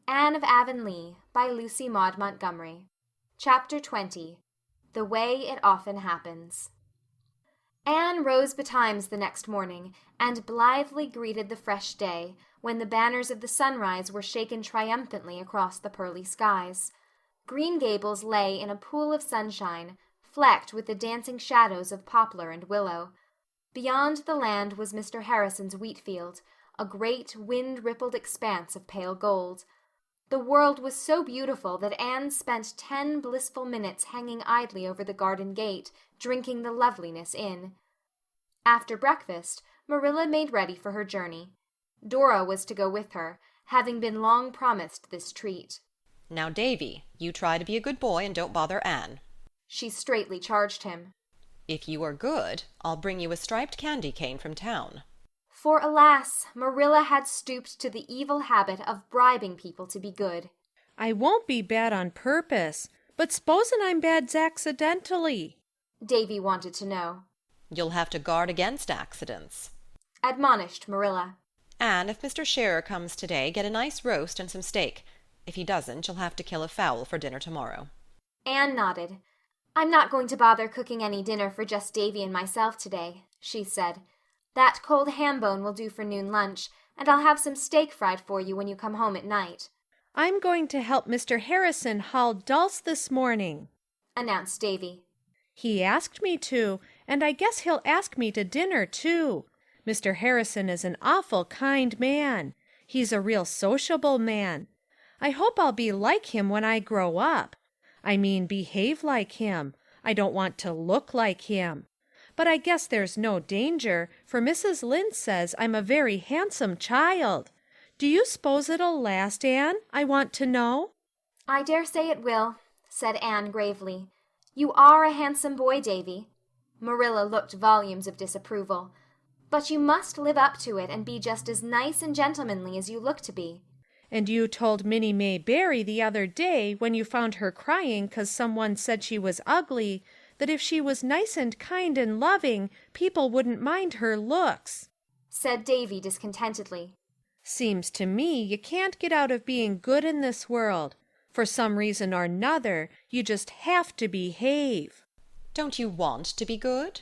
Anne of Avonlea by Lucy Maud Montgomery. Chapter 20. The Way It Often Happens. Anne rose betimes the next morning, and blithely greeted the fresh day, when the banners of the sunrise were shaken triumphantly across the pearly skies. Green Gables lay in a pool of sunshine, flecked with the dancing shadows of poplar and willow. Beyond the land was Mr. Harrison's wheat field, a great wind-rippled expanse of pale gold. The world was so beautiful that Anne spent 10 blissful minutes hanging idly over the garden gate, drinking the loveliness in. After breakfast, Marilla made ready for her journey. Dora was to go with her, having been long promised this treat. "Now, Davy, you try to be a good boy and don't bother Anne," she straitly charged him. "If you are good, I'll bring you a striped candy cane from town." For, alas, Marilla had stooped to the evil habit of bribing people to be good. "I won't be bad on purpose, but s'posen I'm bad accidentally?" Davy wanted to know. "You'll have to guard against accidents," admonished Marilla. "Anne, if Mr. Shearer comes today, get a nice roast and some steak. If he doesn't, you'll have to kill a fowl for dinner tomorrow." Anne nodded. "I'm not going to bother cooking any dinner for just Davy and myself today," she said. "That cold ham bone will do for noon lunch, and I'll have some steak fried for you when you come home at night." "I'm going to help Mr. Harrison haul dulse this morning," announced Davy. "He asked me to, and I guess he'll ask me to dinner, too. Mr. Harrison is an awful kind man. He's a real sociable man. I hope I'll be like him when I grow up. I mean behave like him. I don't want to look like him. But I guess there's no danger, for Mrs. Lynde says I'm a very handsome child. Do you s'pose it'll last, Anne? I want to know." "I dare say it will," said Anne gravely. "You are a handsome boy, Davy." Marilla looked volumes of disapproval. "But you must live up to it and be just as nice and gentlemanly as you look to be." "And you told Minnie May Barry the other day, when you found her crying 'cause someone said she was ugly, that if she was nice and kind and loving, people wouldn't mind her looks," said Davy discontentedly. "Seems to me you can't get out of being good in this world. For some reason or 'nother, you just have to behave." "Don't you want to be good?"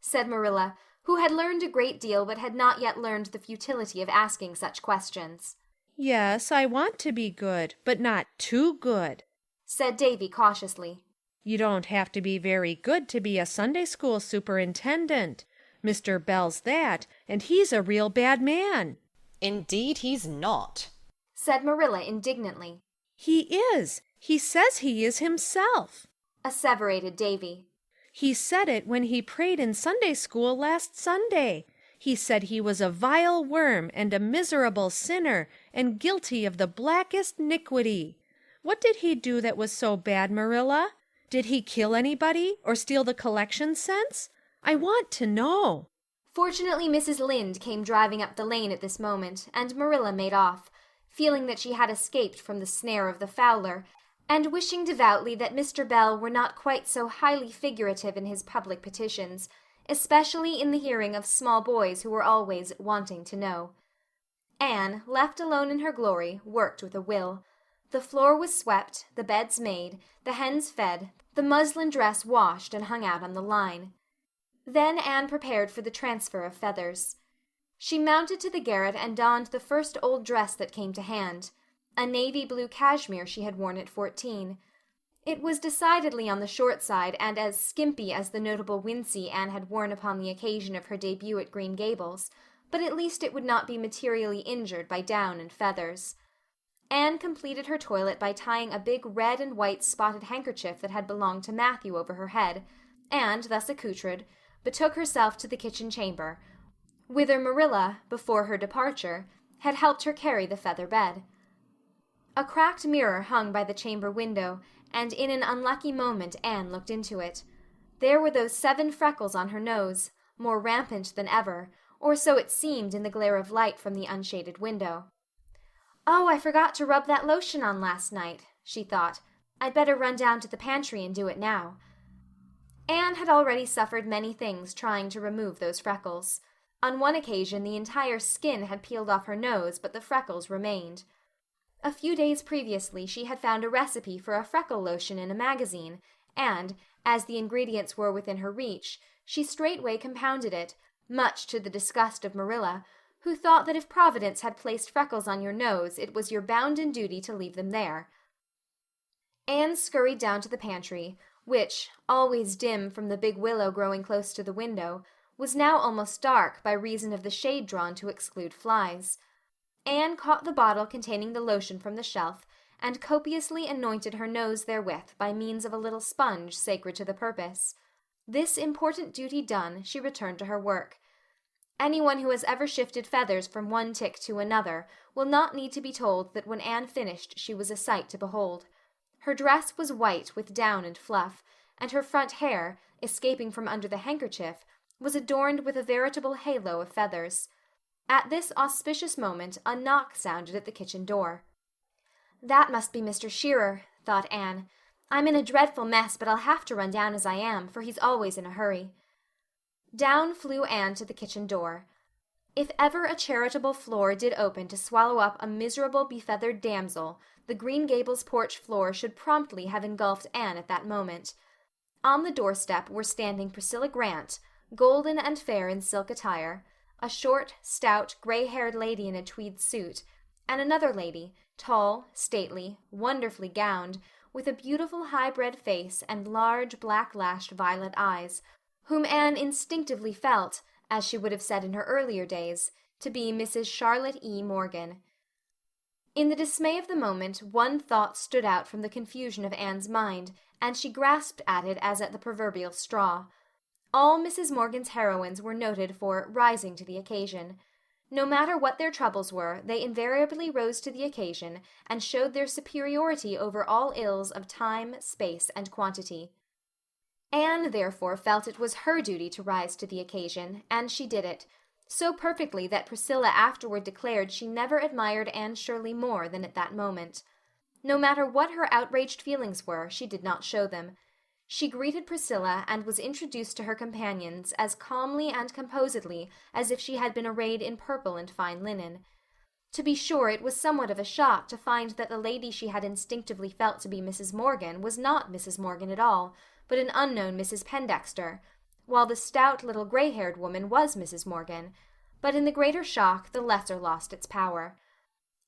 said Marilla, who had learned a great deal but had not yet learned the futility of asking such questions. "Yes, I want to be good, but not too good," said Davy cautiously. "You don't have to be very good to be a Sunday school superintendent. Mr. Bell's that, and he's a real bad man." "Indeed he's not," said Marilla indignantly. "He is. He says he is himself," asseverated Davy. "He said it when he prayed in Sunday school last Sunday. He said he was a vile worm and a miserable sinner and guilty of the blackest 'niquity. What did he do that was so bad, Marilla? Did he kill anybody or steal the collection cents? I want to know." Fortunately, Mrs. Lynde came driving up the lane at this moment, and Marilla made off, feeling that she had escaped from the snare of the fowler, and wishing devoutly that Mr. Bell were not quite so highly figurative in his public petitions, especially in the hearing of small boys who were always wanting to know. Anne, left alone in her glory, worked with a will. The floor was swept, the beds made, the hens fed, the muslin dress washed and hung out on the line. Then Anne prepared for the transfer of feathers. She mounted to the garret and donned the first old dress that came to hand, a navy blue cashmere she had worn at 14. It was decidedly on the short side and as skimpy as the notable wincey Anne had worn upon the occasion of her debut at Green Gables, but at least it would not be materially injured by down and feathers. Anne completed her toilet by tying a big red and white spotted handkerchief that had belonged to Matthew over her head, and, thus accoutred, betook herself to the kitchen chamber, whither Marilla, before her departure, had helped her carry the feather bed. A cracked mirror hung by the chamber window, and in an unlucky moment Anne looked into it. There were those 7 freckles on her nose, more rampant than ever, or so it seemed in the glare of light from the unshaded window. "Oh, I forgot to rub that lotion on last night," she thought. "I'd better run down to the pantry and do it now." Anne had already suffered many things trying to remove those freckles. On one occasion the entire skin had peeled off her nose, but the freckles remained. A few days previously she had found a recipe for a freckle lotion in a magazine, and, as the ingredients were within her reach, she straightway compounded it, much to the disgust of Marilla, who thought that if Providence had placed freckles on your nose it was your bounden duty to leave them there. Anne scurried down to the pantry, which, always dim from the big willow growing close to the window, was now almost dark by reason of the shade drawn to exclude flies. Anne caught the bottle containing the lotion from the shelf, and copiously anointed her nose therewith by means of a little sponge sacred to the purpose. This important duty done, she returned to her work. Anyone who has ever shifted feathers from one tick to another will not need to be told that when Anne finished she was a sight to behold. Her dress was white with down and fluff, and her front hair, escaping from under the handkerchief, was adorned with a veritable halo of feathers. At this auspicious moment a knock sounded at the kitchen door. "That must be Mr. Shearer," thought Anne. "I'm in a dreadful mess, but I'll have to run down as I am, for he's always in a hurry." Down flew Anne to the kitchen door. If ever a charitable floor did open to swallow up a miserable befeathered damsel, the Green Gables porch floor should promptly have engulfed Anne at that moment. On the doorstep were standing Priscilla Grant, golden and fair in silk attire, a short, stout, gray-haired lady in a tweed suit, and another lady, tall, stately, wonderfully gowned, with a beautiful high-bred face and large, black-lashed violet eyes, whom Anne instinctively felt, as she would have said in her earlier days, to be Mrs. Charlotte E. Morgan. In the dismay of the moment, one thought stood out from the confusion of Anne's mind, and she grasped at it as at the proverbial straw. All Mrs. Morgan's heroines were noted for rising to the occasion. No matter what their troubles were, they invariably rose to the occasion and showed their superiority over all ills of time, space, and quantity. Anne, therefore, felt it was her duty to rise to the occasion, and she did it, so perfectly that Priscilla afterward declared she never admired Anne Shirley more than at that moment. No matter what her outraged feelings were, she did not show them. She greeted Priscilla and was introduced to her companions as calmly and composedly as if she had been arrayed in purple and fine linen. To be sure, it was somewhat of a shock to find that the lady she had instinctively felt to be Mrs. Morgan was not Mrs. Morgan at all, but an unknown Mrs. Pendexter, while the stout little gray-haired woman was Mrs. Morgan. But in the greater shock the lesser lost its power.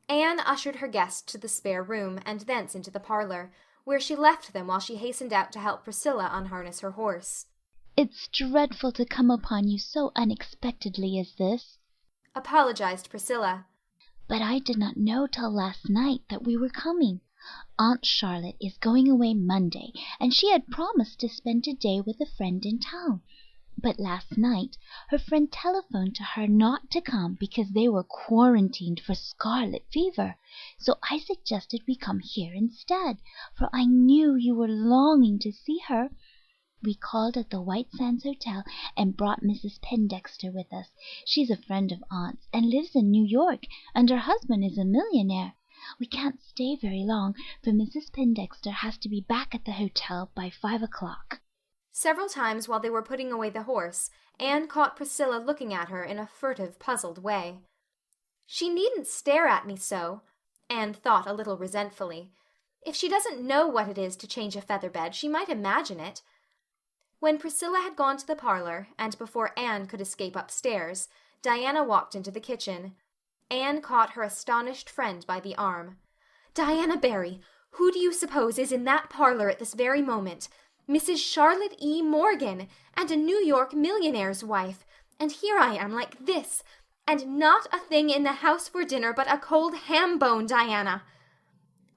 Anne ushered her guests to the spare room, and thence into the parlor, where she left them while she hastened out to help Priscilla unharness her horse. "It's dreadful to come upon you so unexpectedly as this," apologized Priscilla. "but I did not know till last night that we were coming. Aunt Charlotte is going away Monday, and she had promised to spend a day with a friend in town. But last night her friend telephoned to her not to come because they were quarantined for scarlet fever, so I suggested we come here instead, for I knew you were longing to see her. We called at the White Sands Hotel and brought Mrs. Pendexter with us. She's a friend of Aunt's and lives in New York, and her husband is a millionaire. We can't stay very long, for Mrs. Pendexter has to be back at the hotel by 5 o'clock. Several times while they were putting away the horse, Anne caught Priscilla looking at her in a furtive, puzzled way. "She needn't stare at me so," Anne thought a little resentfully. "If she doesn't know what it is to change a feather bed, she might imagine it." When Priscilla had gone to the parlor, and before Anne could escape upstairs, Diana walked into the kitchen. Anne caught her astonished friend by the arm. "Diana Barry, who do you suppose is in that parlor at this very moment? Mrs. Charlotte E. Morgan, and a New York millionaire's wife, and here I am like this, and not a thing in the house for dinner but a cold ham bone, Diana."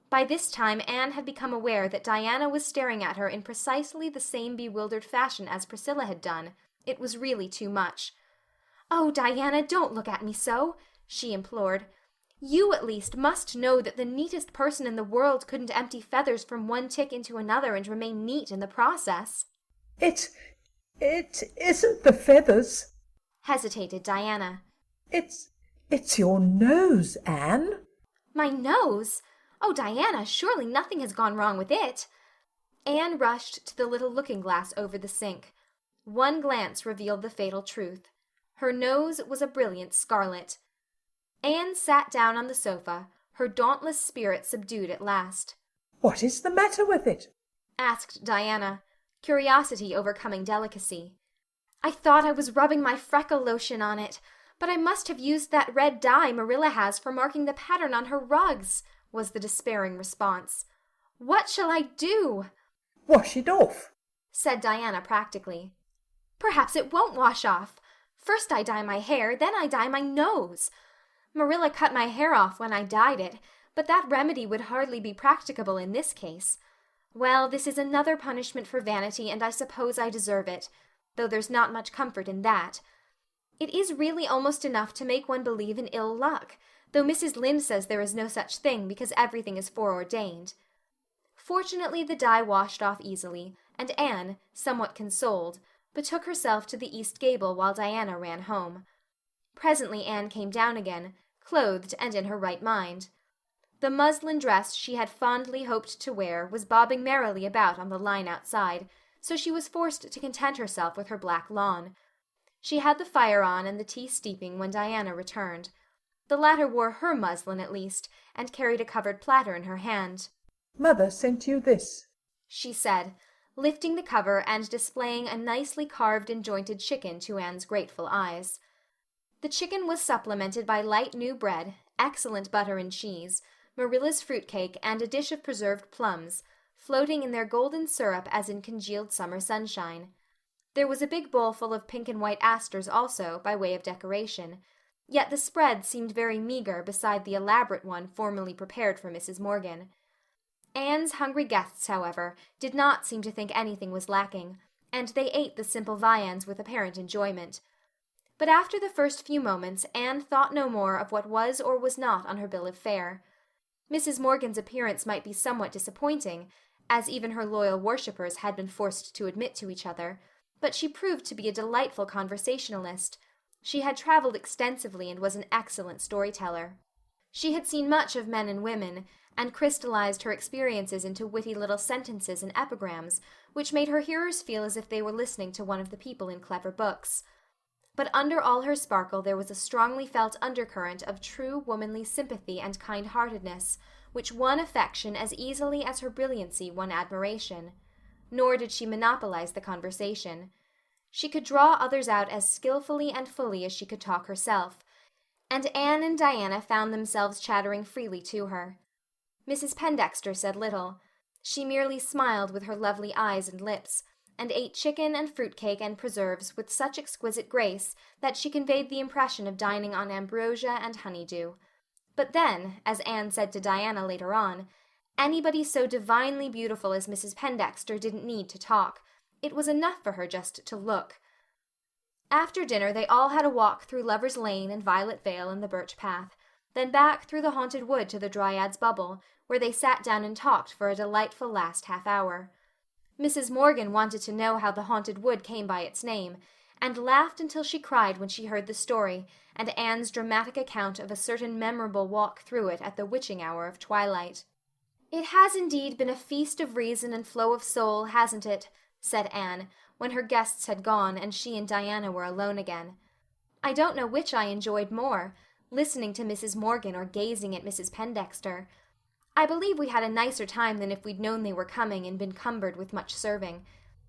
By this time Anne had become aware that Diana was staring at her in precisely the same bewildered fashion as Priscilla had done. It was really too much. "Oh, Diana, don't look at me so," she implored. "You, at least, must know that the neatest person in the world couldn't empty feathers from one tick into another and remain neat in the process." It isn't the feathers," hesitated Diana. It's your nose, Anne." "My nose? Oh, Diana, surely nothing has gone wrong with it." Anne rushed to the little looking-glass over the sink. One glance revealed the fatal truth. Her nose was a brilliant scarlet. Anne sat down on the sofa, her dauntless spirit subdued at last. What is the matter with it? Asked Diana, curiosity overcoming delicacy. I thought I was rubbing my freckle lotion on it, but I must have used that red dye Marilla has for marking the pattern on her rugs, was the despairing response. What shall I do? Wash it off, said Diana practically. Perhaps it won't wash off. First I dye my hair, then I dye my nose. Marilla cut my hair off when I dyed it, but that remedy would hardly be practicable in this case. Well, this is another punishment for vanity, and I suppose I deserve it, though there's not much comfort in that. It is really almost enough to make one believe in ill luck, though Mrs. Lynde says there is no such thing because everything is foreordained. Fortunately, the dye washed off easily, and Anne, somewhat consoled, betook herself to the east gable while Diana ran home. Presently Anne came down again, clothed and in her right mind. The muslin dress she had fondly hoped to wear was bobbing merrily about on the line outside, so she was forced to content herself with her black lawn. She had the fire on and the tea steeping when Diana returned. The latter wore her muslin at least, and carried a covered platter in her hand. Mother sent you this, she said, lifting the cover and displaying a nicely carved and jointed chicken to Anne's grateful eyes. The chicken was supplemented by light new bread, excellent butter and cheese, Marilla's fruit-cake, and a dish of preserved plums, floating in their golden syrup as in congealed summer sunshine. There was a big bowl full of pink and white asters also, by way of decoration, yet the spread seemed very meagre beside the elaborate one formerly prepared for Mrs. Morgan. Anne's hungry guests, however, did not seem to think anything was lacking, and they ate the simple viands with apparent enjoyment. But after the first few moments Anne thought no more of what was or was not on her bill of fare. Mrs. Morgan's appearance might be somewhat disappointing, as even her loyal worshippers had been forced to admit to each other, but she proved to be a delightful conversationalist. She had travelled extensively and was an excellent storyteller. She had seen much of men and women, and crystallized her experiences into witty little sentences and epigrams, which made her hearers feel as if they were listening to one of the people in clever books. But under all her sparkle there was a strongly felt undercurrent of true womanly sympathy and kind-heartedness, which won affection as easily as her brilliancy won admiration. Nor did she monopolize the conversation. She could draw others out as skillfully and fully as she could talk herself, and Anne and Diana found themselves chattering freely to her. Mrs. Pendexter said little. She merely smiled with her lovely eyes and lips, and ate chicken and fruit-cake and preserves with such exquisite grace that she conveyed the impression of dining on ambrosia and honey-dew. But then, as Anne said to Diana later on, anybody so divinely beautiful as Mrs. Pendexter didn't need to talk. It was enough for her just to look. After dinner they all had a walk through Lover's Lane and Violet Vale and the Birch Path, then back through the haunted wood to the Dryad's Bubble, where they sat down and talked for a delightful last half-hour. Mrs. Morgan wanted to know how the haunted wood came by its name, and laughed until she cried when she heard the story and Anne's dramatic account of a certain memorable walk through it at the witching hour of twilight. "It has indeed been a feast of reason and flow of soul, hasn't it?" said Anne, when her guests had gone and she and Diana were alone again. "I don't know which I enjoyed more, listening to Mrs. Morgan or gazing at Mrs. Pendexter. I believe we had a nicer time than if we'd known they were coming and been cumbered with much serving.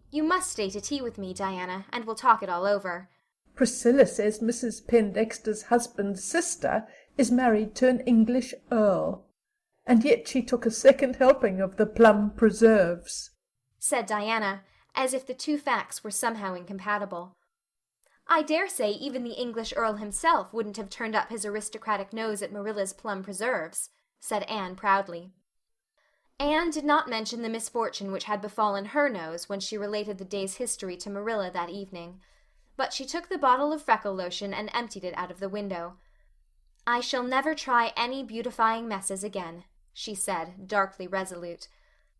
You must stay to tea with me, Diana, and we'll talk it all over." Priscilla says Mrs. Pendexter's husband's sister is married to an English earl, and yet she took a second helping of the plum preserves, said Diana, as if the two facts were somehow incompatible. "I dare say even the English earl himself wouldn't have turned up his aristocratic nose at Marilla's plum preserves," said Anne proudly. Anne did not mention the misfortune which had befallen her nose when she related the day's history to Marilla that evening, but she took the bottle of freckle lotion and emptied it out of the window. "I shall never try any beautifying messes again," she said, darkly resolute.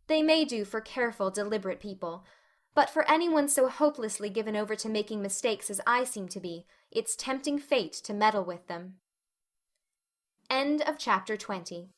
"They may do for careful, deliberate people, but for anyone so hopelessly given over to making mistakes as I seem to be, it's tempting fate to meddle with them." End of chapter 20.